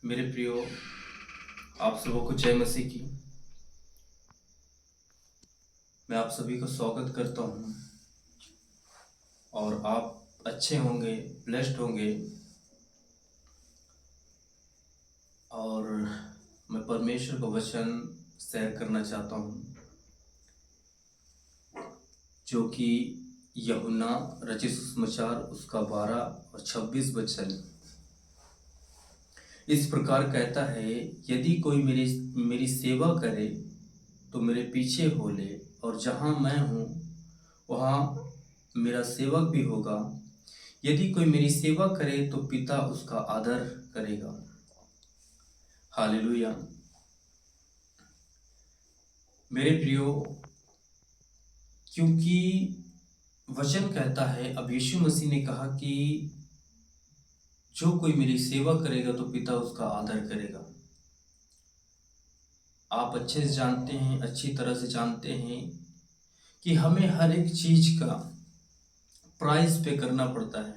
मेरे प्रियो, आप सबों को जय मसीह की। मैं आप सभी का स्वागत करता हूँ और आप अच्छे होंगे, ब्लेस्ड होंगे। और मैं परमेश्वर का वचन शेयर करना चाहता हूँ जो कि यूहन्ना रचित सुसमाचार उसका 12 और 26 वचन इस प्रकार कहता है, यदि कोई मेरी सेवा करे तो मेरे पीछे हो ले, और जहाँ मैं हूँ वहाँ मेरा सेवक भी होगा। यदि कोई मेरी सेवा करे तो पिता उसका आदर करेगा। हालेलुया। मेरे प्रियो, क्योंकि वचन कहता है, अब यीशु मसीह ने कहा कि जो कोई मेरी सेवा करेगा तो पिता उसका आदर करेगा। आप अच्छे से जानते हैं, अच्छी तरह से जानते हैं कि हमें हर एक चीज का प्राइस पे करना पड़ता है।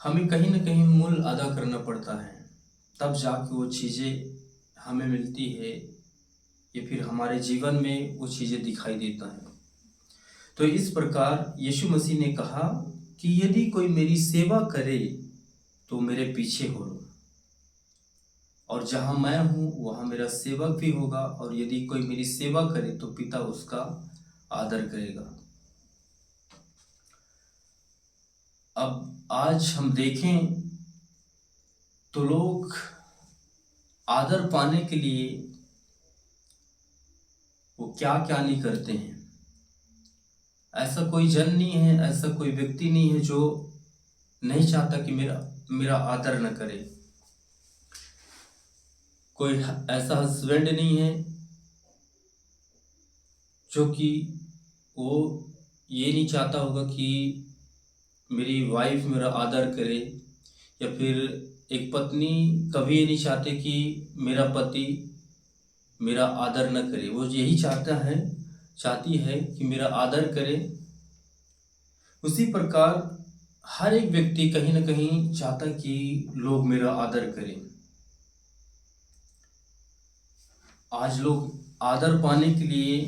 हमें कहीं ना कहीं मूल्य अदा करना पड़ता है, तब जाके वो चीज़ें हमें मिलती है या फिर हमारे जीवन में वो चीज़ें दिखाई देता है। तो इस प्रकार यीशु मसीह ने कहा कि यदि कोई मेरी सेवा करे तो मेरे पीछे हो लो, और जहाँ मैं हूँ वहाँ मेरा सेवक भी होगा, और यदि कोई मेरी सेवा करे तो पिता उसका आदर करेगा। अब आज हम देखें तो लोग आदर पाने के लिए वो क्या क्या नहीं करते हैं। ऐसा कोई जन नहीं है, ऐसा कोई व्यक्ति नहीं है जो नहीं चाहता कि मेरा मेरा आदर न करे। कोई ऐसा हस्बैंड नहीं है जो कि वो ये नहीं चाहता होगा कि मेरी वाइफ मेरा आदर करे, या फिर एक पत्नी कभी ये नहीं चाहते कि मेरा पति मेरा आदर न करे। वो यही चाहती है कि मेरा आदर करे। उसी प्रकार हर एक व्यक्ति कहीं ना कहीं चाहता कि लोग मेरा आदर करें। आज लोग आदर पाने के लिए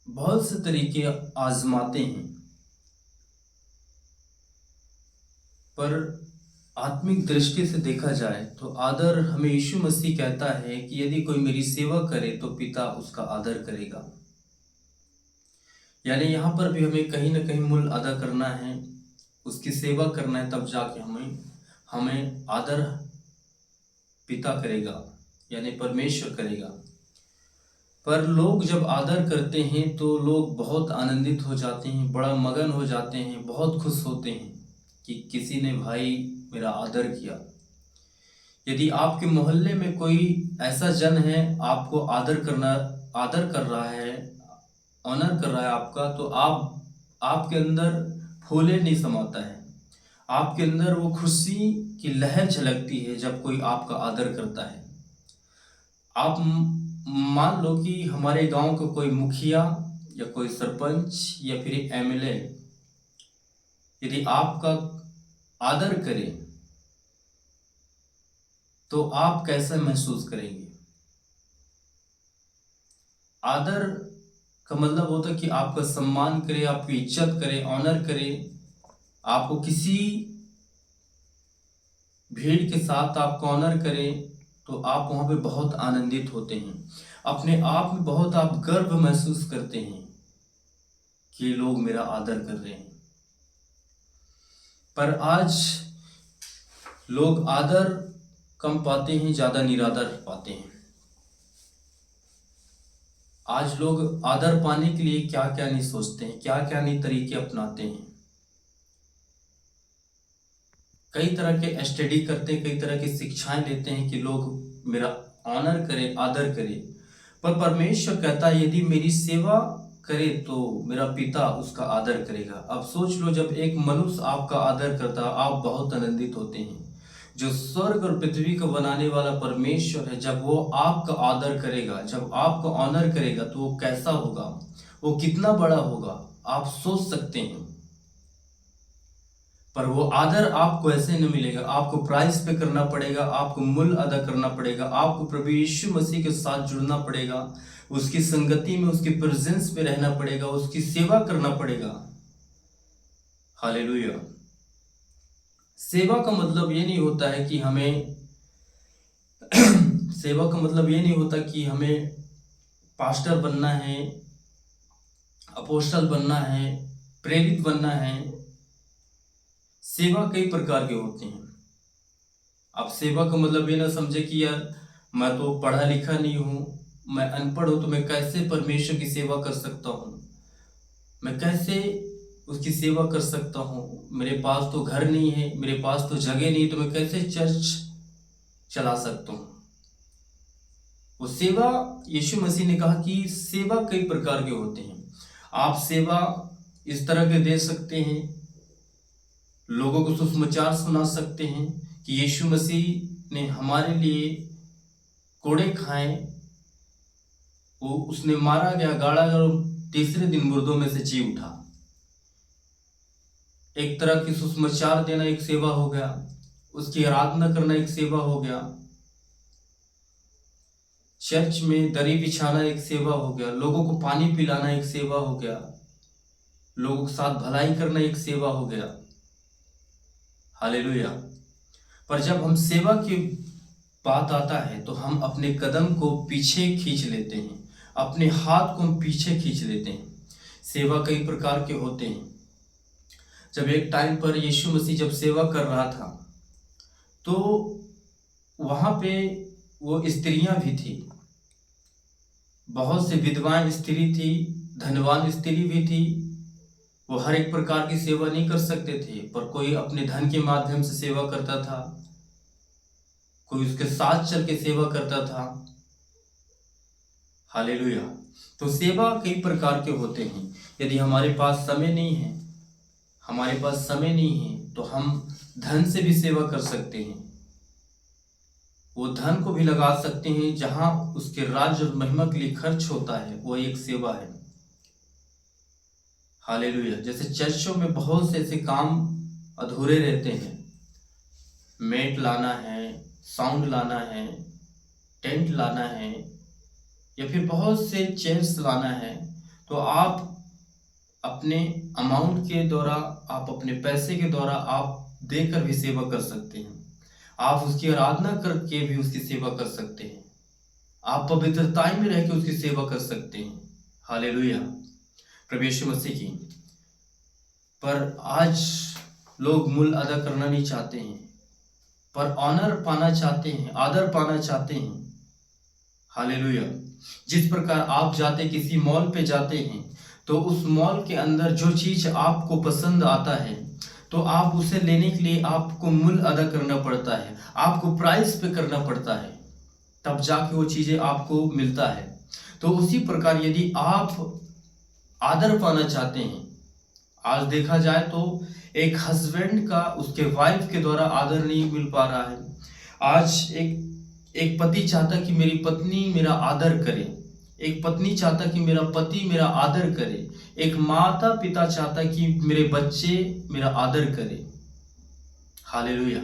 बहुत से तरीके आजमाते हैं, पर आत्मिक दृष्टि से देखा जाए तो आदर हमें यीशु मसीह कहता है कि यदि कोई मेरी सेवा करे तो पिता उसका आदर करेगा। यानी यहाँ पर भी हमें कहीं ना कहीं मूल्य अदा करना है, उसकी सेवा करना है, तब जाके हमें हमें आदर पिता करेगा, यानी परमेश्वर करेगा। पर लोग जब आदर करते हैं तो लोग बहुत आनंदित हो जाते हैं, बड़ा मगन हो जाते हैं, बहुत खुश होते हैं कि किसी ने भाई मेरा आदर किया। यदि आपके मोहल्ले में कोई ऐसा जन है आपको आदर कर रहा है, ऑनर कर रहा है आपका, तो आपके अंदर फूले नहीं समाता है। आपके अंदर वो खुशी की लहर झलकती है जब कोई आपका आदर करता है। आप मान लो कि हमारे गांव का कोई मुखिया या कोई सरपंच या फिर एमएलए यदि आपका आदर करे तो आप कैसा महसूस करेंगे। आदर का मतलब होता है कि आपका सम्मान करे, आपकी इज्जत करे, ऑनर करे, आपको किसी भीड़ के साथ आपको ऑनर करे, तो आप वहां पे बहुत आनंदित होते हैं। अपने आप में बहुत आप गर्व महसूस करते हैं कि लोग मेरा आदर कर रहे हैं। पर आज लोग आदर कम पाते हैं, ज्यादा निरादर पाते हैं। आज लोग आदर पाने के लिए क्या क्या नहीं सोचते हैं, क्या क्या नहीं तरीके अपनाते हैं। कई तरह के स्टडी करते हैं, कई तरह की शिक्षाएं लेते हैं कि लोग मेरा ऑनर करें, आदर करें। पर परमेश्वर कहता है यदि मेरी सेवा करे तो मेरा पिता उसका आदर करेगा। अब सोच लो, जब एक मनुष्य आपका आदर करता है आप बहुत आनंदित होते हैं। जो स्वर्ग और पृथ्वी को बनाने वाला परमेश्वर है, जब वो आपका आदर करेगा, जब आपका ऑनर करेगा, तो वो कैसा होगा, वो कितना बड़ा होगा, आप सोच सकते हैं। पर वो आदर आपको ऐसे नहीं मिलेगा, आपको प्राइस पे करना पड़ेगा, आपको मूल्य अदा करना पड़ेगा, आपको प्रभु यीशु मसीह के साथ जुड़ना पड़ेगा, उसकी संगति में, उसकी प्रेजेंस में रहना पड़ेगा, उसकी सेवा करना पड़ेगा। हालेलुया। सेवा का मतलब ये नहीं होता है कि हमें सेवा का मतलब ये नहीं होता कि हमें पास्टर बनना है, अपोस्टल बनना है, प्रेरित बनना है। सेवा कई प्रकार के होते हैं। आप सेवा का मतलब ये ना समझे कि यार मैं तो पढ़ा लिखा नहीं हूँ, मैं अनपढ़ हूँ, तो मैं कैसे परमेश्वर की सेवा कर सकता हूँ, मैं कैसे उसकी सेवा कर सकता हूँ, मेरे पास तो घर नहीं है, मेरे पास तो जगह नहीं, तो मैं कैसे चर्च चला सकता हूँ। वो सेवा, यीशु मसीह ने कहा कि सेवा कई प्रकार के होते हैं। आप सेवा इस तरह के दे सकते हैं, लोगों को सुसमाचार सुना सकते हैं कि यीशु मसीह ने हमारे लिए कोड़े खाए, वो उसने मारा गया, गाड़ा गया और तीसरे दिन मुर्दों में से जी उठा। एक तरह की सुसमाचार देना एक सेवा हो गया, उसकी आराधना करना एक सेवा हो गया, चर्च में दरी बिछाना एक सेवा हो गया, लोगों को पानी पिलाना एक सेवा हो गया, लोगों के साथ भलाई करना एक सेवा हो गया। हालेलुया। पर जब हम सेवा की बात आता है तो हम अपने कदम को पीछे खींच लेते हैं, अपने हाथ को हम पीछे खींच लेते हैं। सेवा कई प्रकार के होते हैं। जब एक टाइम पर यीशु मसीह जब सेवा कर रहा था तो वहां पे वो स्त्रियां भी थी, बहुत से विधवाएं स्त्री थी, धनवान स्त्री भी थी। वो हर एक प्रकार की सेवा नहीं कर सकते थे, पर कोई अपने धन के माध्यम से सेवा करता था, कोई उसके साथ चल के सेवा करता था। हालेलुया। तो सेवा कई प्रकार के होते हैं। यदि हमारे पास समय नहीं है, हमारे पास समय नहीं है, तो हम धन से भी सेवा कर सकते हैं। वो धन को भी लगा सकते हैं जहां उसके राज्य और महिमा के लिए खर्च होता है, वो एक सेवा है। हालेलुया। जैसे चर्चों में बहुत से ऐसे काम अधूरे रहते हैं, मेट लाना है, साउंड लाना है, टेंट लाना है, या फिर बहुत से चेयर्स लाना है, तो आप अपने अमाउंट के द्वारा, आप अपने पैसे के द्वारा आप देकर भी सेवा कर सकते हैं। आप उसकी आराधना करके भी उसकी सेवा कर सकते हैं। आप पवित्रताई में रह के उसकी सेवा कर सकते हैं। हालेलुया। प्रभु यीशु मसीह की। पर आज लोग मूल्य अदा करना नहीं चाहते हैं, पर ऑनर पाना चाहते हैं, आदर पाना चाहते हैं। हालेलुया। जिस प्रकार आप जाते किसी मॉल पे जाते हैं, तो उस मॉल के अंदर जो चीज आपको पसंद आता है, तो आप उसे लेने के लिए आपको मूल्य अदा करना पड़ता है, आपको प्राइस पे करना पड़ता है, तब जाके वो चीजें आपको मिलता है। तो उसी प्रकार यदि आप आदर पाना चाहते हैं, आज देखा जाए तो एक हस्बैंड का उसके वाइफ के द्वारा आदर नहीं मिल पा रहा है। आज एक पति चाहता कि मेरी पत्नी मेरा आदर करे, एक पत्नी चाहता कि मेरा पति मेरा आदर करे, एक माता पिता चाहता कि मेरे बच्चे मेरा आदर करे। हालेलुया।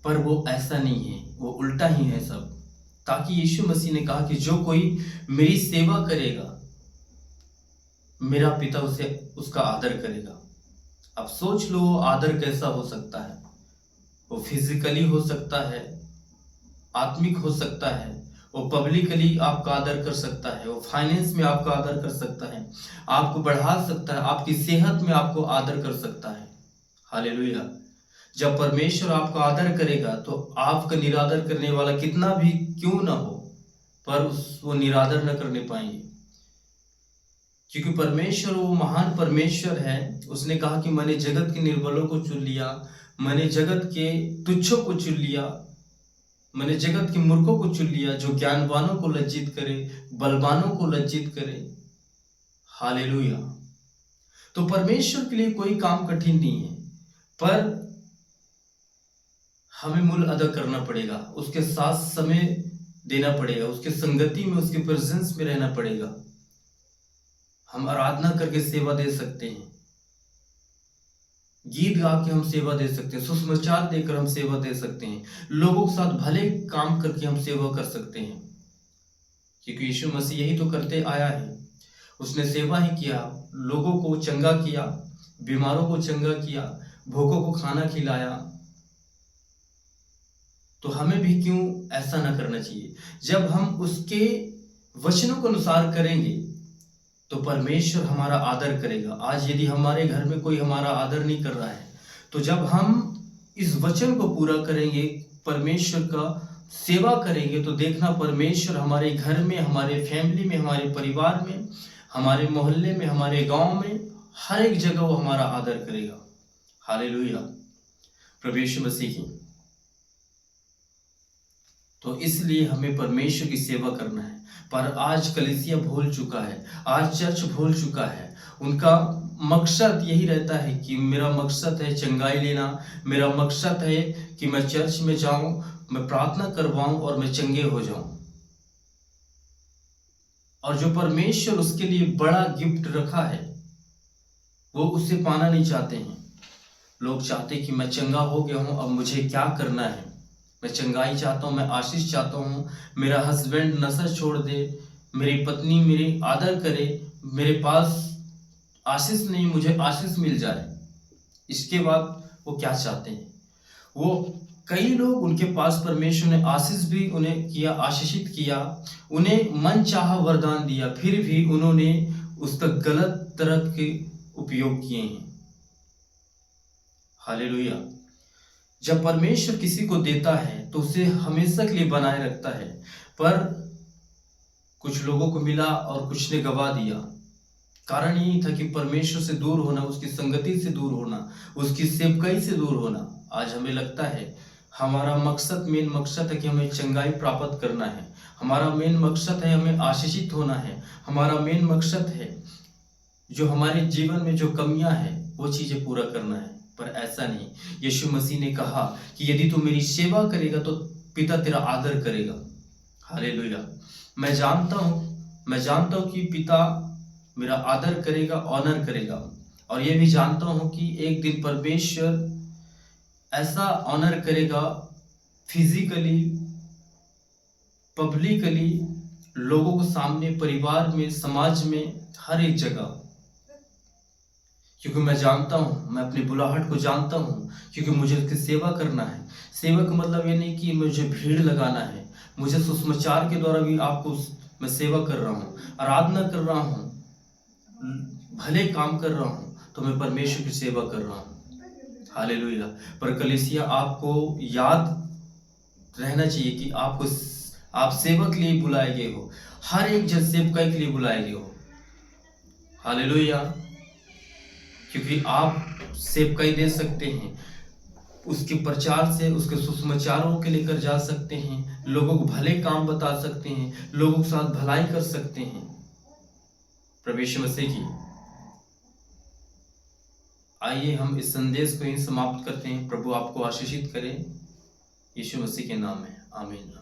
पर वो ऐसा नहीं है, वो उल्टा ही है सब। ताकि यीशु मसीह ने कहा कि जो कोई मेरी सेवा करेगा, मेरा पिता उसे उसका आदर करेगा। अब सोच लो वो आदर कैसा हो सकता है। वो फिजिकली हो सकता है, आत्मिक हो सकता है, वो पब्लिकली आपका आदर कर सकता है, वो फाइनेंस में आपका आदर कर सकता है, आपको बढ़ा सकता है, आपकी सेहत में आपको आदर कर सकता है। हालेलुया। जब परमेश्वर आपका आदर करेगा तो आपका निरादर करने वाला कितना भी क्यों ना हो, पर वो निरादर न करने पाएंगे। क्योंकि परमेश्वर वो महान परमेश्वर है। उसने कहा कि मैंने जगत के निर्बलों को चुन लिया, मैंने जगत के तुच्छों को चुन लिया, मैंने जगत के मूर्खों को चुन लिया, जो ज्ञानवानों को लज्जित करे, बलवानों को लज्जित करे। हालेलुया। तो परमेश्वर के लिए कोई काम कठिन नहीं है, पर हमें मूल्य अदा करना पड़ेगा, उसके साथ समय देना पड़ेगा, उसके संगति में, उसके प्रेजेंस में रहना पड़ेगा। हम आराधना करके सेवा दे सकते हैं, गीत गा के हम सेवा दे सकते हैं, सुसमाचार देकर हम सेवा दे सकते हैं, लोगों के साथ भले काम करके हम सेवा कर सकते हैं, क्योंकि यीशु मसीह यही तो करते आया है। उसने सेवा ही किया, लोगों को चंगा किया, बीमारों को चंगा किया, भूखों को खाना खिलाया। तो हमें भी क्यों ऐसा ना करना चाहिए? जब हम उसके वचनों के अनुसार करेंगे तो परमेश्वर हमारा आदर करेगा। आज यदि हमारे घर में कोई हमारा आदर नहीं कर रहा है, तो जब हम इस वचन को पूरा करेंगे, परमेश्वर का सेवा करेंगे, तो देखना परमेश्वर हमारे घर में, हमारे फैमिली में, हमारे परिवार में, हमारे मोहल्ले में, हमारे गांव में, हर एक जगह वो हमारा आदर करेगा। हालेलुया, प्रभु यीशु मसीह की। तो इसलिए हमें परमेश्वर की सेवा करना है। पर आज कलीसिया भूल चुका है, आज चर्च भूल चुका है। उनका मकसद यही रहता है कि मेरा मकसद है चंगाई लेना, मेरा मकसद है कि मैं चर्च में जाऊं, मैं प्रार्थना करवाऊं और मैं चंगे हो जाऊं। और जो परमेश्वर उसके लिए बड़ा गिफ्ट रखा है, वो उससे पाना नहीं चाहते हैं। लोग चाहते कि मैं चंगा हो गया हूं, अब मुझे क्या करना है? मैं चंगाई चाहता हूँ, मैं आशीष चाहता हूँ, मेरा हस्बैंड नशा छोड़ दे, मेरी पत्नी मेरी आदर करे, मेरे पास आशीष नहीं, मुझे आशीष मिल जाए। इसके बाद वो क्या चाहते हैं? वो कई लोग, उनके पास परमेश्वर ने आशीष भी उन्हें किया, आशीषित किया, उन्हें मन चाहा वरदान दिया, फिर भी उन्होंने उसका गलत तरह के उपयोग किए हैं। हालेलुया। जब परमेश्वर किसी को देता है तो उसे हमेशा के लिए बनाए रखता है, पर कुछ लोगों को मिला और कुछ ने गवा दिया। कारण यही था कि परमेश्वर से दूर होना, उसकी संगति से दूर होना, उसकी सेवकाई से दूर होना। आज हमें लगता है हमारा मकसद, मेन मकसद है कि हमें चंगाई प्राप्त करना है, हमारा मेन मकसद है हमें आशीषित होना है, हमारा मेन मकसद है जो हमारे जीवन में जो कमियां हैं वो चीजें पूरा करना है। पर ऐसा नहीं। यीशु मसीह ने कहा कि यदि तू मेरी सेवा करेगा तो पिता तेरा आदर करेगा। हालेलुया। मैं जानता हूं कि पिता मेरा आदर करेगा, ऑनर करेगा। और ये भी जानता हूं कि एक दिन परमेश्वर ऐसा ऑनर करेगा, फिजिकली, पब्लिकली, लोगों के सामने, परिवार में, समाज में, हर एक जगह। क्योंकि मैं जानता हूँ, मैं अपनी बुलाहट को जानता हूँ, क्योंकि मुझे उसकी सेवा करना है। सेवा का मतलब ये नहीं कि मुझे भीड़ लगाना है, मुझे सुसमाचार के द्वारा भी आपको मैं सेवा कर रहा हूँ, आराधना कर रहा हूँ, भले काम कर रहा हूँ, तो मैं परमेश्वर की सेवा कर रहा हूँ। हालेलुया। पर कलीसिया, आपको याद रहना चाहिए कि आप सेवक के लिए बुलाए गए हो, हर एक जन सेवका के लिए बुलाए गए हो। हालेलुया। क्योंकि आप सेवकाई दे सकते हैं, उसके प्रचार से, उसके सुसमाचारों के लेकर जा सकते हैं, लोगों को भले काम बता सकते हैं, लोगों के साथ भलाई कर सकते हैं। प्रभु यीशु मसीह की। आइए हम इस संदेश को यहीं समाप्त करते हैं। प्रभु आपको आशीषित करे, यीशु मसीह के नाम में, आमीन।